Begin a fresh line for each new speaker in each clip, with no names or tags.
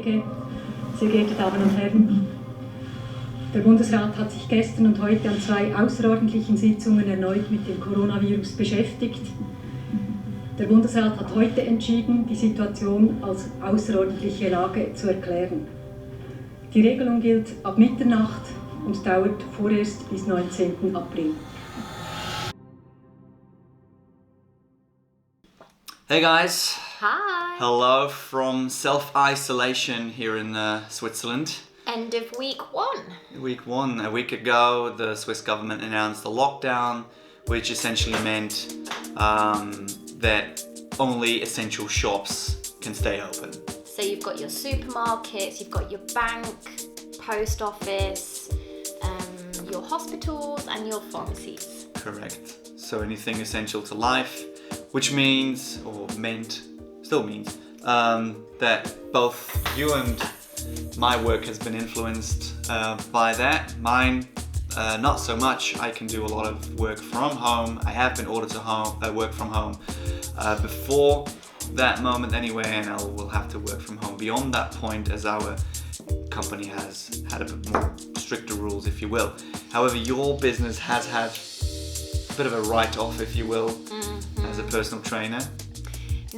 Kollege, sehr geehrte Damen und Herren. Der Bundesrat hat sich gestern und heute an 2 außerordentlichen Sitzungen erneut mit dem Coronavirus beschäftigt. Der Bundesrat hat heute entschieden, die Situation als außerordentliche Lage zu erklären. Die Regelung gilt ab Mitternacht und dauert vorerst bis 19. April.
Hey guys.
Hi.
Hello from self-isolation here in Switzerland.
End of week 1.
Week 1. A week ago, the Swiss government announced a lockdown, which essentially meant that only essential shops can stay open.
So you've got your supermarkets, you've got your bank, post office, your hospitals and your pharmacies.
Correct. So anything essential to life, which means, or meant, still means, that both you and my work has been influenced by that. Mine, not so much. I can do a lot of work from home. I have been ordered to work from home before that moment anyway, and I will have to work from home beyond that point as our company has had a bit more stricter rules, if you will. However, your business has had a bit of a write-off, if you will, as a personal trainer.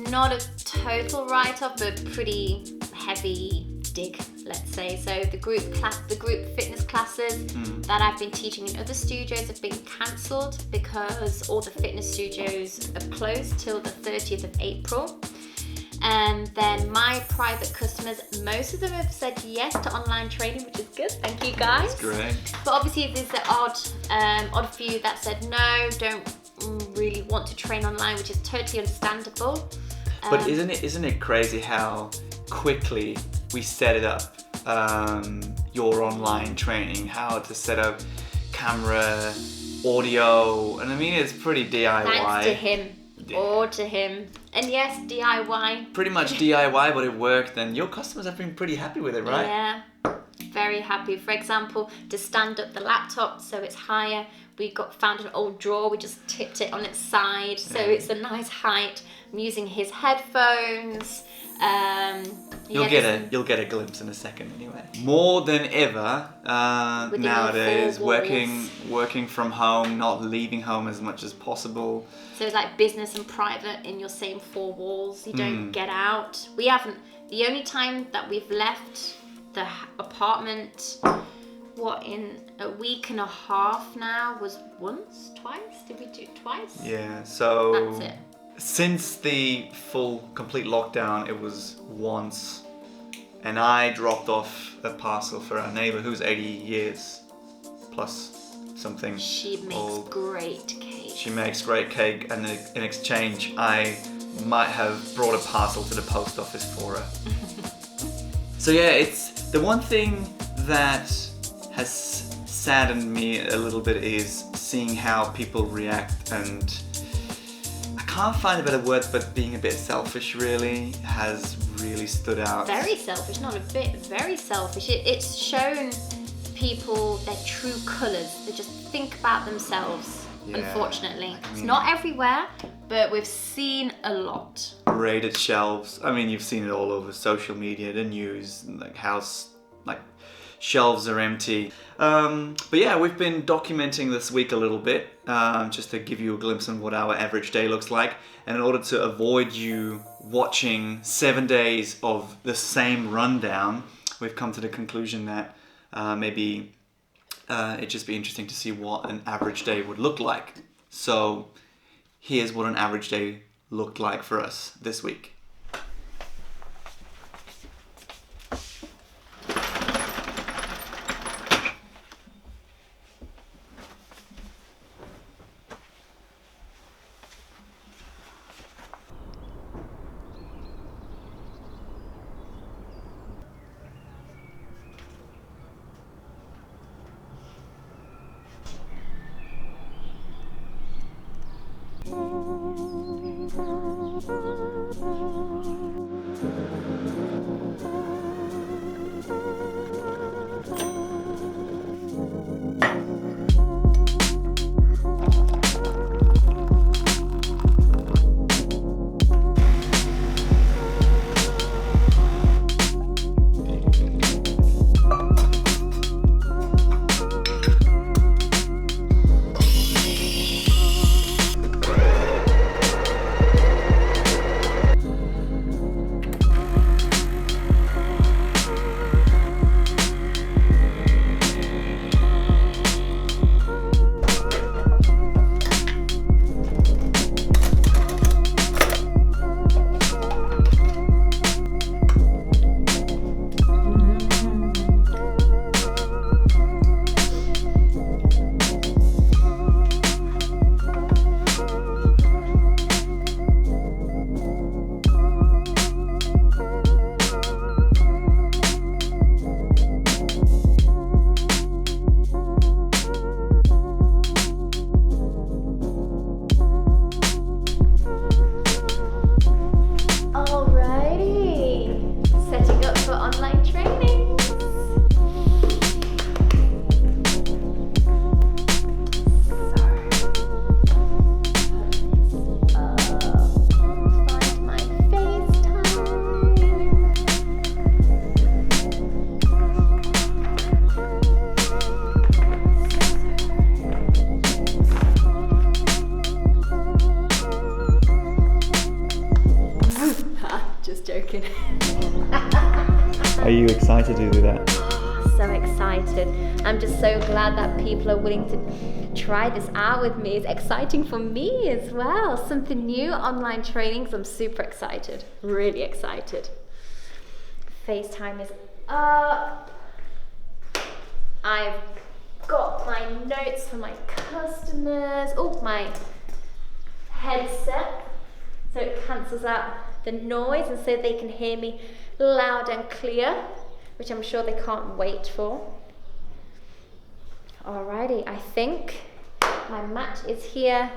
Not a total write-off, but pretty heavy dig, let's say. So the group fitness classes that I've been teaching in other studios have been cancelled because all the fitness studios are closed till the 30th of April. And then my private customers, most of them have said yes to online training, which is good. Thank you guys.
That's great.
But obviously there's the odd few that said no, don't really want to train online, which is totally understandable.
But isn't it crazy how quickly we set it up, your online training, how to set up camera, audio, and I mean it's pretty DIY.
Thanks to him. Or to him. And yes, DIY.
Pretty much DIY, but it worked, and your customers have been pretty happy with it, right?
Yeah, very happy. For example, to stand up the laptop so it's higher, we found an old drawer, we just tipped it on its side so it's a nice height. I'm using his headphones.
You'll get a glimpse in a second anyway. More than ever nowadays, working from home, not leaving home as much as possible.
So it's like business and private in your same 4 walls. You don't get out. We haven't. The only time that we've left the apartment, in a week and a half now, was once, twice. Did we do it twice?
Yeah. So
that's it.
Since the full, complete lockdown, it was once, and I dropped off a parcel for our neighbour who's 80 years plus something.
She makes
old.
Great cake.
She makes great cake, and in exchange, I might have brought a parcel to the post office for her. So yeah, it's the one thing that has saddened me a little bit is seeing how people react, and can't find a better word, but being a bit selfish really has really stood out. Very selfish,
not a bit, very selfish. It's shown people their true colours. They just think about themselves, unfortunately. It's not everywhere, but we've seen a lot.
Raided shelves. I mean, you've seen it all over social media, the news, shelves are empty. But yeah, we've been documenting this week a little bit, just to give you a glimpse on what our average day looks like. And in order to avoid you watching 7 days of the same rundown, we've come to the conclusion that maybe it'd just be interesting to see what an average day would look like. So here's what an average day looked like for us this week. excited to do that?
So excited. I'm just so glad that people are willing to try this out with me. It's exciting for me as well. Something new, online trainings. I'm super excited. Really excited. FaceTime is up. I've got my notes for my customers. Oh, my headset. So it cancels out the noise and so they can hear me loud and clear, which I'm sure they can't wait for. Alrighty, I think my mat is here.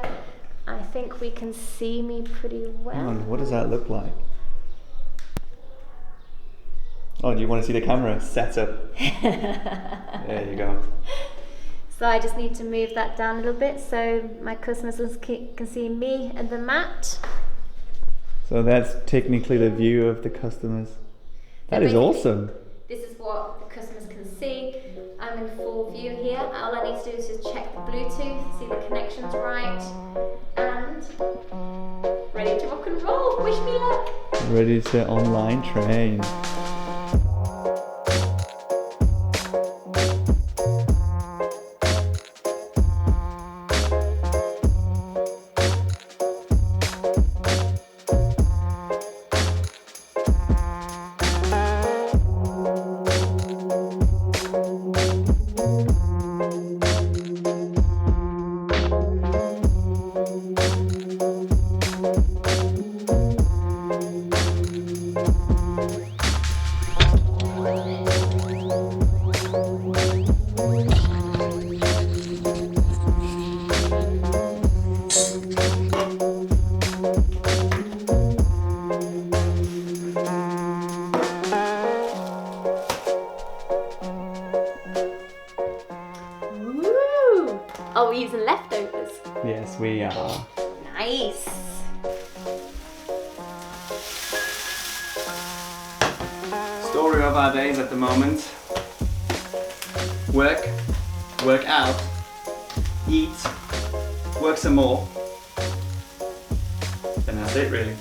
I think we can see me pretty well.
What does that look like? Oh, do you want to see the camera setup? There you go.
So I just need to move that down a little bit so my customers can see me and the mat.
So that's technically the view of the customers. That is awesome.
This is what the customers can see. I'm in full view here. All I need to do is just check the Bluetooth, see the connection's right, and ready to rock and roll. Wish me luck.
Ready to online train.
Are we using leftovers?
Yes, we are.
Nice.
Story of our days at the moment. Work, work out, eat, work some more. And that's it really.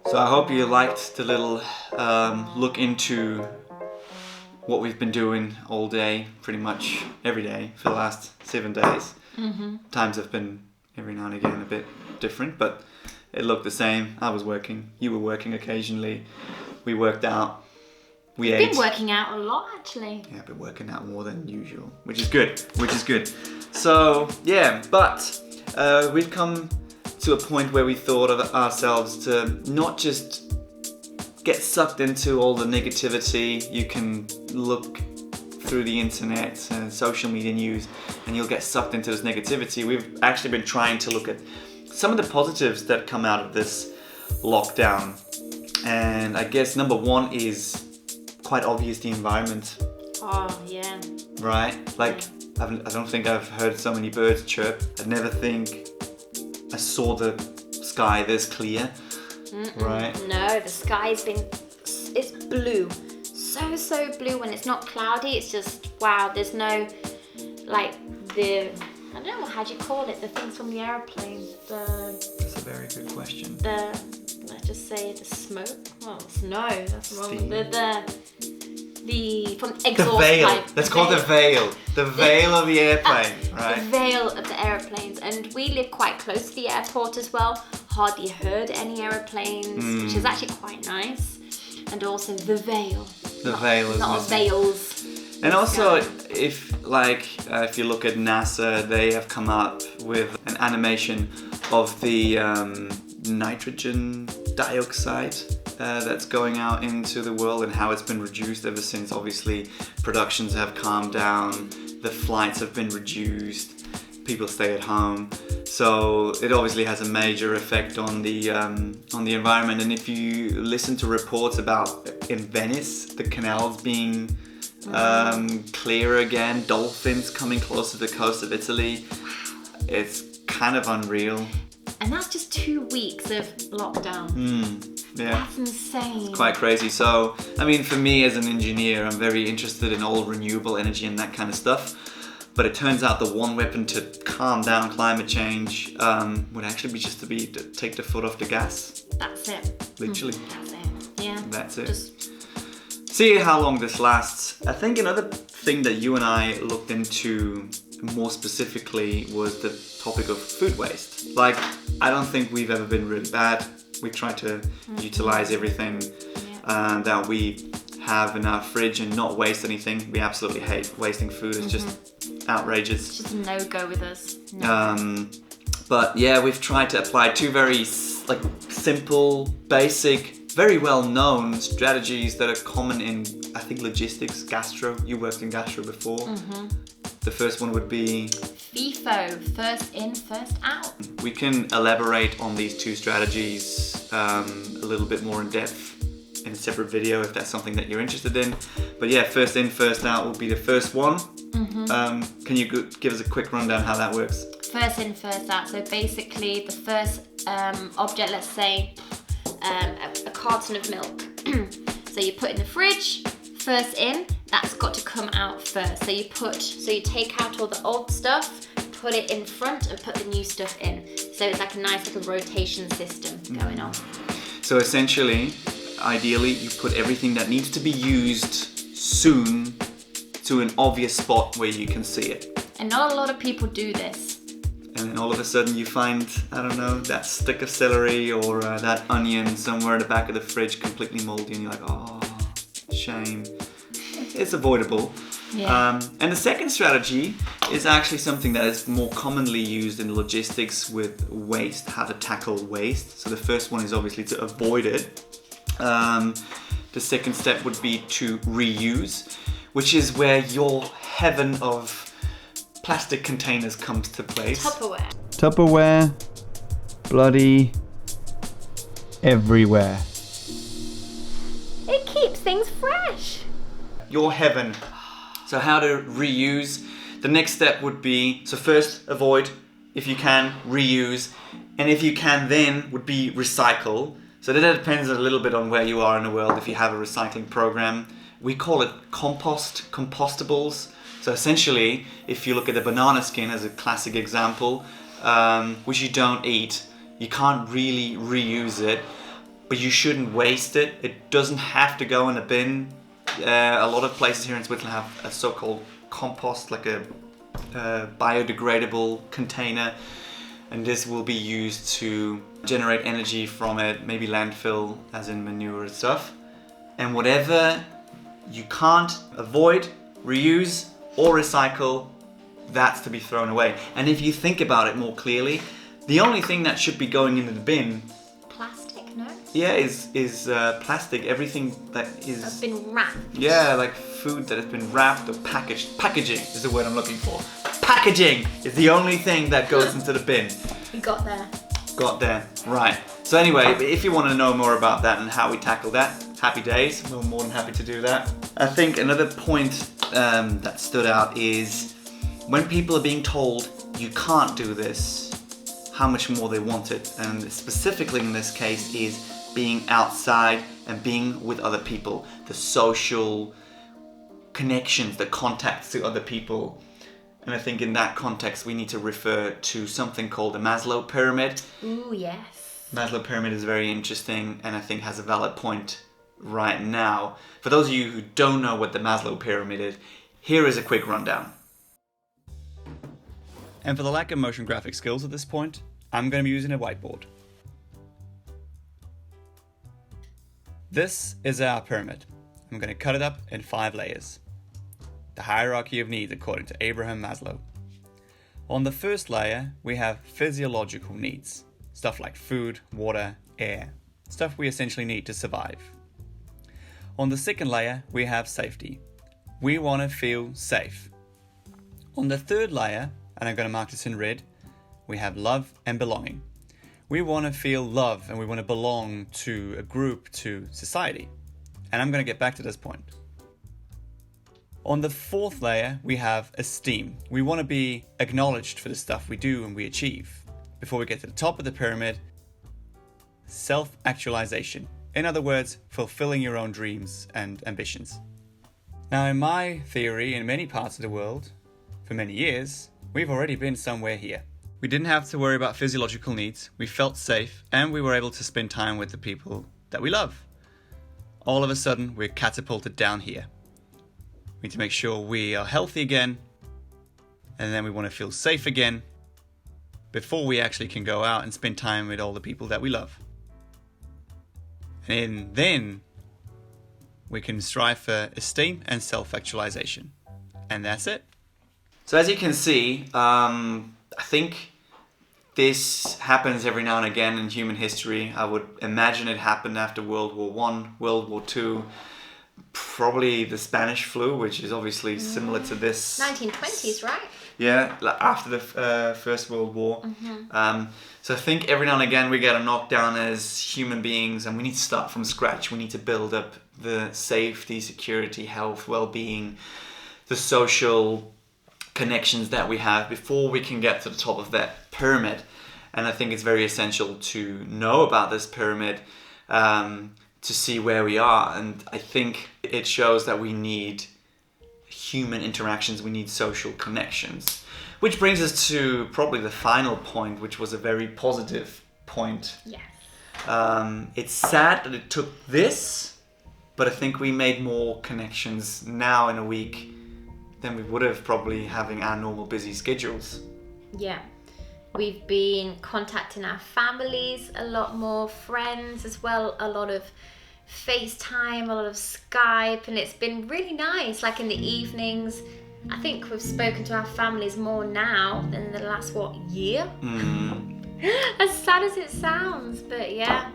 So I hope you liked the little look into what we've been doing all day, pretty much every day for the last 7 days. Times have been every now and again a bit different, but it looked the same. I was working, you were working occasionally, we worked out, we ate.
You've been working out a lot actually.
Yeah, I've been working out more than usual, which is good, So yeah, but we've come to a point where we thought of ourselves to not just get sucked into all the negativity. You can look through the internet and social media news and you'll get sucked into this negativity. We've actually been trying to look at some of the positives that come out of this lockdown. And I guess number one is quite obvious, the environment.
Oh yeah.
Right? Like, I don't think I've heard so many birds chirp. I never think I saw the sky this clear. Right?
No, the sky's been, it's blue. So blue. When it's not cloudy, it's just, wow, there's no, like, I don't know, how do you call it? The things from the airplane.
That's a very good question.
Let's just say the smoke. Well, snow, that's wrong.
Steam.
From exhaust
The veil.
pipe.
Let's call it the veil. The veil of the airplane, right?
The veil of the airplanes. And we live quite close to the airport as well. Hardly heard any airplanes, which is actually quite nice. And also the veil.
The veil is
not
missing.
veils.
And also, if you look at NASA, they have come up with an animation of the nitrogen dioxide that's going out into the world and how it's been reduced ever since. Obviously, productions have calmed down, the flights have been reduced, people stay at home. So it obviously has a major effect on the environment. And if you listen to reports about in Venice, the canals being clear again, dolphins coming close to the coast of Italy, it's kind of unreal.
And that's just 2 weeks of lockdown.
Yeah.
That's insane.
It's quite crazy. So, I mean, for me as an engineer, I'm very interested in all renewable energy and that kind of stuff. But it turns out the one weapon to calm down climate change would actually be just to take the foot off the gas.
That's it.
Literally.
That's it. Yeah.
That's it. See how long this lasts. I think another thing that you and I looked into more specifically was the topic of food waste. Like, I don't think we've ever been really bad. We try to utilize everything that we have in our fridge and not waste anything. We absolutely hate wasting food. It's just outrageous.
It's just a no-go with us.
But yeah, we've tried to apply two very simple, basic, very well-known strategies that are common in, I think, logistics, gastro. You worked in gastro before. The first one would be
FIFO, first in, first out.
We can elaborate on these two strategies a little bit more in depth in a separate video if that's something that you're interested in. But yeah, first in, first out will be the first one. Can you give us a quick rundown how that works?
First in, first out. So basically the first object, let's say a carton of milk. So you put in the fridge, first in, that's got to come out first. So you take out all the old stuff, put it in front and put the new stuff in. So it's like a nice little rotation system going on.
So essentially, ideally, you put everything that needs to be used soon to an obvious spot where you can see it.
And not a lot of people do this.
And then all of a sudden you find, I don't know, that stick of celery or that onion somewhere in the back of the fridge completely moldy and you're like, oh, shame. It's avoidable.
Yeah.
And the second strategy is actually something that is more commonly used in logistics with waste, how to tackle waste. So the first one is obviously to avoid it. The second step would be to reuse, which is where your heaven of plastic containers comes to place.
Tupperware, bloody everywhere.
It keeps things fresh.
Your heaven. So how to reuse. The next step would be, so first avoid, if you can, reuse, and if you can then would be recycle. So that depends a little bit on where you are in the world, if you have a recycling program. We call it compostables. So essentially, if you look at the banana skin as a classic example, which you don't eat, you can't really reuse it, but you shouldn't waste it. It doesn't have to go in a bin. A lot of places here in Switzerland have a so-called compost, like a biodegradable container, and this will be used to generate energy from it, maybe landfill, as in manure and stuff. And whatever you can't avoid, reuse, or recycle, that's to be thrown away. And if you think about it more clearly, the only thing that should be going into the bin,
Plastic, no?
yeah, is plastic. Everything that is...
That's been wrapped.
Yeah, like food that has been wrapped or packaged. Packaging is the word I'm looking for. Packaging is the only thing that goes into the bin.
We got there.
Got there, right. So anyway, if you want to know more about that and how we tackle that, happy days, we're more than happy to do that. I think another point that stood out is when people are being told you can't do this, how much more they want it. And specifically in this case is being outside and being with other people, the social connections, the contacts to other people. And I think in that context we need to refer to something called the Maslow pyramid.
Ooh, yes.
Maslow pyramid is very interesting and I think has a valid point right now. For those of you who don't know what the Maslow pyramid is, here is a quick rundown. And for the lack of motion graphic skills at this point, I'm going to be using a whiteboard. This is our pyramid. I'm going to cut it up in 5 layers. The hierarchy of needs according to Abraham Maslow. On the first layer, we have physiological needs. Stuff like food, water, air. Stuff we essentially need to survive. On the second layer, we have safety. We want to feel safe. On the third layer, and I'm going to mark this in red, we have love and belonging. We want to feel love and we want to belong to a group, to society. And I'm going to get back to this point. On the fourth layer, we have esteem. We want to be acknowledged for the stuff we do and we achieve. Before we get to the top of the pyramid, self-actualization. In other words, fulfilling your own dreams and ambitions. Now, in my theory, in many parts of the world, for many years, we've already been somewhere here. We didn't have to worry about physiological needs, we felt safe, and we were able to spend time with the people that we love. All of a sudden, we're catapulted down here. We need to make sure we are healthy again, and then we want to feel safe again, before we actually can go out and spend time with all the people that we love. And then we can strive for esteem and self-actualization. And that's it. So as you can see, I think this happens every now and again in human history. I would imagine it happened after World War I, World War II, probably the Spanish flu, which is obviously similar to this.
1920s, right?
Yeah, like after the First World War. So I think every now and again we get a knockdown as human beings, and we need to start from scratch. We need to build up the safety, security, health, well-being, the social connections that we have before we can get to the top of that pyramid. And I think it's very essential to know about this pyramid to see where we are. And I think it shows that we need human interactions, we need social connections. Which brings us to probably the final point, which was a very positive point.
Yes.
It's sad that it took this, but I think we made more connections now in a week than we would have probably having our normal busy schedules.
Yeah. We've been contacting our families a lot more, friends as well, a lot of FaceTime, a lot of Skype, and it's been really nice. Like in the evenings, I think we've spoken to our families more now than in the last, year? As sad as it sounds, but yeah.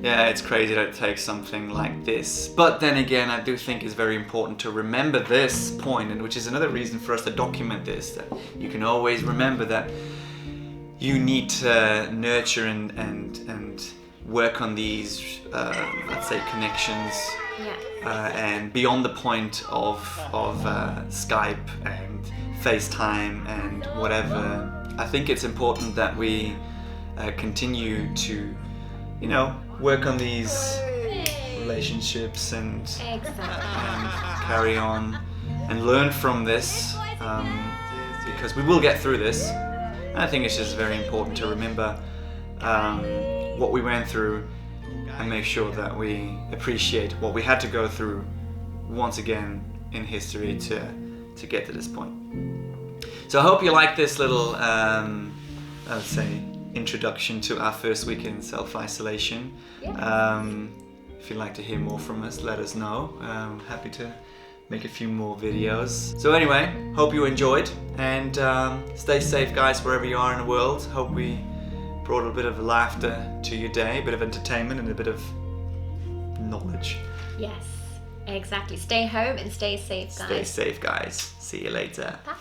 Yeah, it's crazy that it takes something like this. But then again, I do think it's very important to remember this point, and which is another reason for us to document this, that you can always remember that you need to nurture and work on these, let's say, connections.
Yeah.
And beyond the point of Skype and FaceTime and whatever, I think it's important that we continue to, work on these relationships and carry on and learn from this, because we will get through this. And I think it's just very important to remember what we went through and make sure that we appreciate what we had to go through once again in history to get to this point. So I hope you like this little, I would say, introduction to our first week in self-isolation.
Yeah.
If you'd like to hear more from us, let us know. I'm happy to make a few more videos. So anyway, hope you enjoyed, and stay safe, guys, wherever you are in the world. Hope we brought a bit of laughter to your day, a bit of entertainment and a bit of knowledge.
Yes, exactly. Stay home and stay safe, guys.
Stay safe, guys. See you later.
Bye.